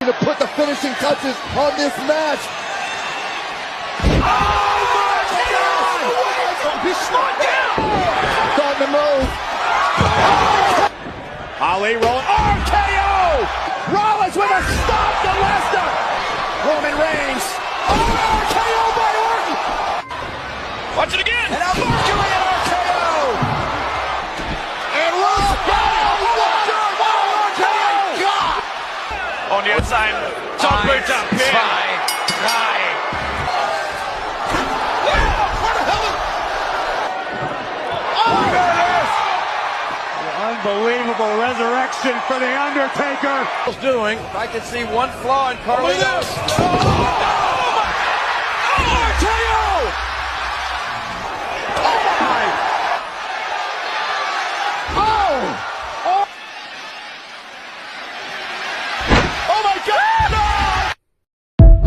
to put the finishing touches on this match. Oh my God! He's slowed down. Starting to move. Ali rolling. RKO! Rollins with a stop to Lesnar. Roman Reigns. Oh, RKO by Orton. Watch it again. And now Mercury and RKO. And Rollins. On the outside, top boot up, pin. Nine. What the hell is... Oh, look at this! The unbelievable resurrection for The Undertaker. What's doing? I can see one flaw in Carlito's. Oh, RKO! Oh, my